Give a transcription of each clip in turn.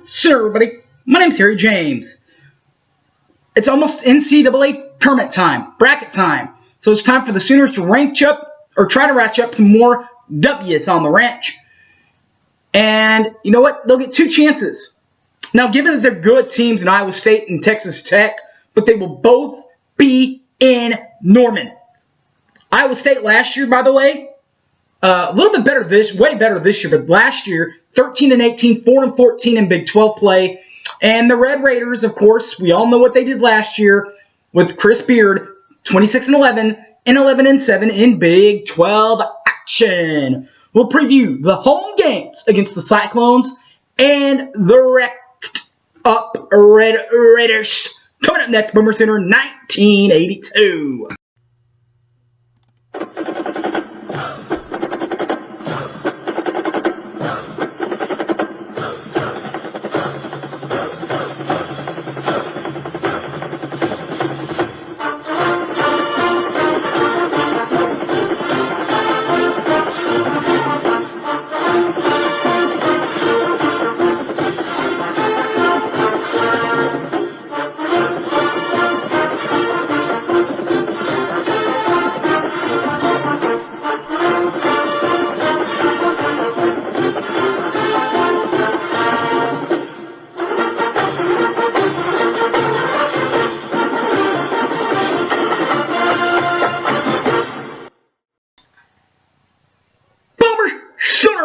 Sure, everybody. My name's Harry James. It's almost NCAA tournament time, bracket time. So it's time for the Sooners to rank up, or try to ratchet up some more W's on the ranch. And you know what? They'll get two chances. Now, given that they're good teams in Iowa State and Texas Tech, but they will both be in Norman. Iowa State last year, by the way, a little bit better way better this year, but last year, 13-18, 4-14 in Big 12 play. And the Red Raiders, of course, we all know what they did last year with Chris Beard, 26-11 and 11-7 in Big 12 action. We'll preview the home games against the Cyclones and the wrecked up Red Raiders. Coming up next, Boomer Center 1982.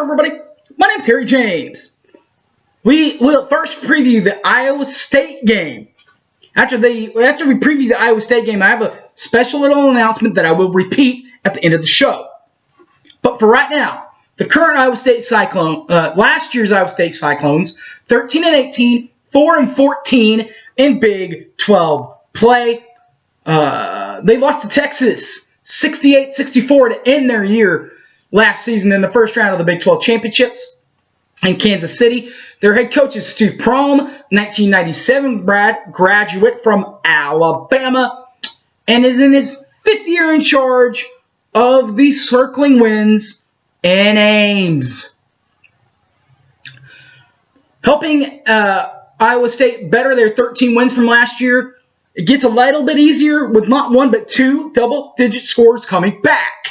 Everybody, my name's Harry James. We will first preview the Iowa State game. After we preview the Iowa State game, I have a special little announcement that I will repeat at the end of the show. But for right now, the current Iowa State last year's Iowa State Cyclones, 13-18, 4-14 in Big 12 play. They lost to Texas 68-64 to end their year last season in the first round of the Big 12 championships in Kansas City. Their head coach is Stu Prohm, 1997 graduate from Alabama, and is in his fifth year in charge of the circling wins in Ames. Helping Iowa State better their 13 wins from last year, it gets a little bit easier with not one but two double-digit scores coming back.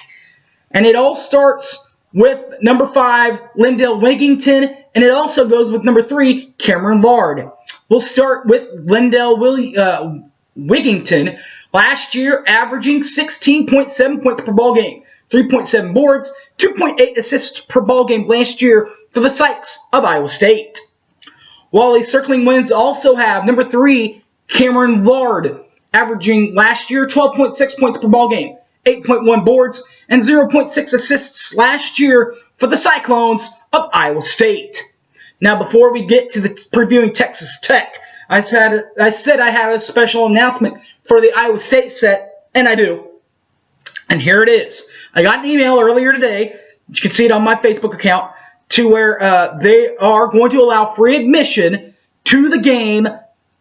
And it all starts with number 5, Lindell Wigington, and it also goes with number 3, Cameron Lard. We'll start with Lindell Wigington, last year averaging 16.7 points per ball game, 3.7 boards, 2.8 assists per ball game last year for the Sykes of Iowa State. While these circling wins also have number 3, Cameron Lard, averaging last year 12.6 points per ball game, 8.1 boards, and 0.6 assists last year for the Cyclones of Iowa State. Now, before we get to the previewing Texas Tech, I said I had a special announcement for the Iowa State set, and I do. And here it is. I got an email earlier today, you can see it on my Facebook account, to where they are going to allow free admission to the game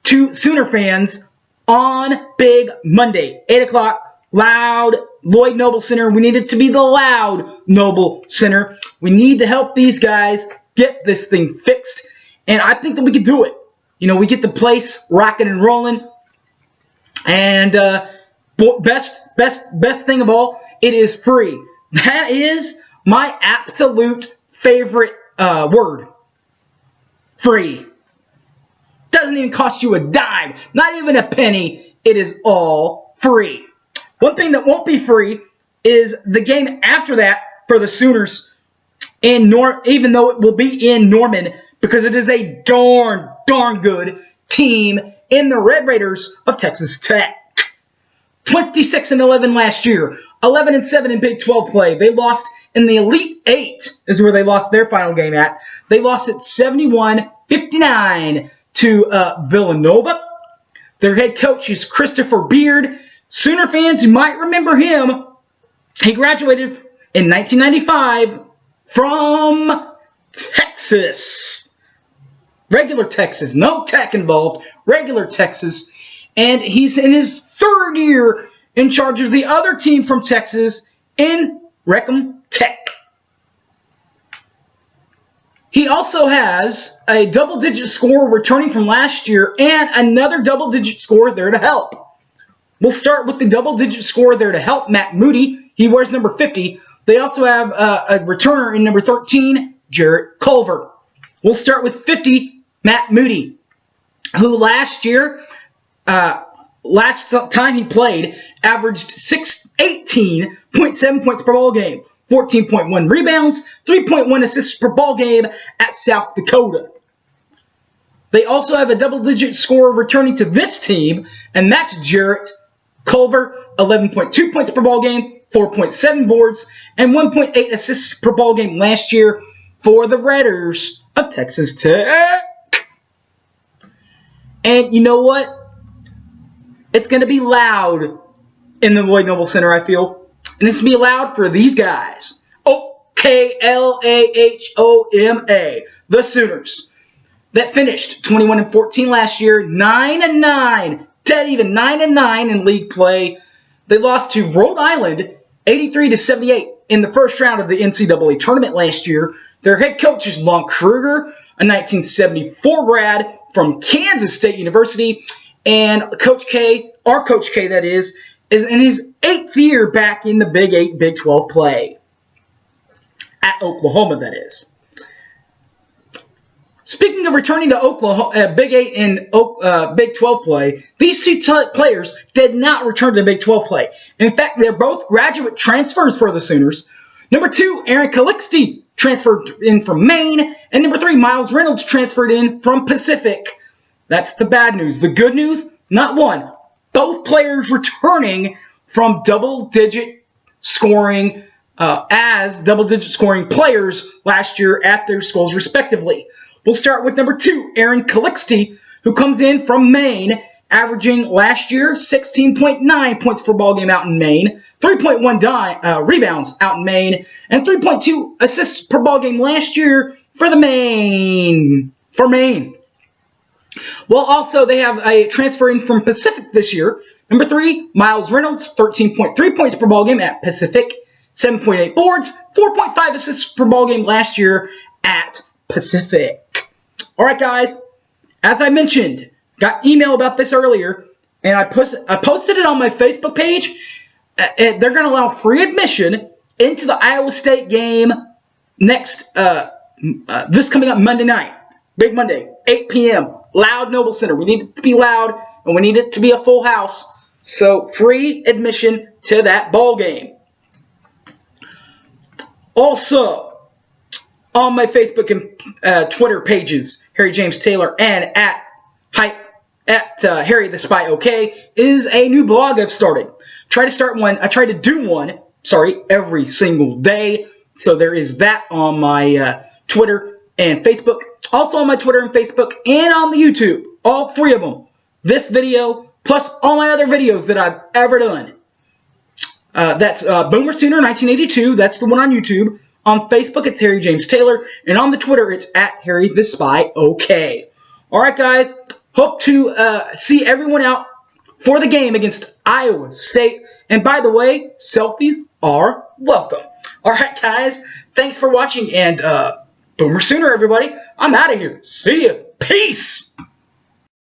to Sooner fans on Big Monday, 8 o'clock. Loud Lloyd Noble Center. We need it to be the Loud Noble Center. We need to help these guys get this thing fixed, and I think that we can do it. You know, we get the place rocking and rolling, and best thing of all, it is free. That is my absolute favorite word. Free. Doesn't even cost you a dime, not even a penny. It is all free. One thing that won't be free is the game after that for the Sooners, even though it will be in Norman, because it is a darn good team in the Red Raiders of Texas Tech. 26-11 last year, 11-7 in Big 12 play. They lost in the Elite 8 is where they lost their final game at. They lost at 71-59 to Villanova. Their head coach is Christopher Beard. Sooner fans, you might remember him. He graduated in 1995 from Texas. Regular Texas. No tech involved. Regular Texas. And he's in his third year in charge of the other team from Texas in Wreckham Tech. He also has a double-digit score returning from last year and another double-digit score there to help. We'll start with the double-digit score there to help, Matt Moody. He wears number 50. They also have a returner in number 13, Jarrett Culver. We'll start with 50, Matt Moody, who last year, last time he played, averaged 18.7 points per ball game, 14.1 rebounds, 3.1 assists per ball game at South Dakota. They also have a double-digit scorer returning to this team, and that's Jarrett Culver, 11.2 points per ball game, 4.7 boards, and 1.8 assists per ball game last year for the Raiders of Texas Tech. And you know what? It's going to be loud in the Lloyd Noble Center, I feel. And it's going to be loud for these guys. OKLAHOMA, the Sooners, that finished 21-14 last year, 9-9, dead even 9-9 in league play. They lost to Rhode Island 83-78 in the first round of the NCAA tournament last year. Their head coach is Lon Kruger, a 1974 grad from Kansas State University, and Coach K, our Coach K that is in his 8th year back in the Big 8, Big 12 play. At Oklahoma, that is. Speaking of returning to Oklahoma, Big 8 and Big 12 play, these two players did not return to Big 12 play. In fact, they're both graduate transfers for the Sooners. Number 2, Aaron Calixte transferred in from Maine, and number 3, Miles Reynolds transferred in from Pacific. That's the bad news. The good news, not one. Both players returning from double-digit scoring as double-digit scoring players last year at their schools respectively. We'll start with number 2, Aaron Calixte, who comes in from Maine, averaging last year 16.9 points per ball game out in Maine, 3.1 rebounds out in Maine, and 3.2 assists per ball game last year for Maine. Well, also, they have a transfer in from Pacific this year. Number 3, Miles Reynolds, 13.3 points per ball game at Pacific, 7.8 boards, 4.5 assists per ball game last year at Pacific. All right, guys, as I mentioned, got email about this earlier, and I posted it on my Facebook page. They're going to allow free admission into the Iowa State game next, this coming up Monday night, Big Monday, 8 p.m., Loud Noble Center. We need it to be loud, and we need it to be a full house. So, free admission to that ball game. Also, on my Facebook and Twitter pages, Harry James Taylor and at Harry the Spy OK, is a new blog I've started. I try to do one every single day. So there is that on my Twitter and Facebook. Also on my Twitter and Facebook and on the YouTube. All 3 of them. This video plus all my other videos that I've ever done. That's Boomer Sooner 1982. That's the one on YouTube. On Facebook, it's Harry James Taylor. And on the Twitter, it's at Harry the Spy OK. Alright, guys. Hope to see everyone out for the game against Iowa State. And by the way, selfies are welcome. Alright, guys. Thanks for watching. And Boomer Sooner, everybody. I'm out of here. See ya. Peace.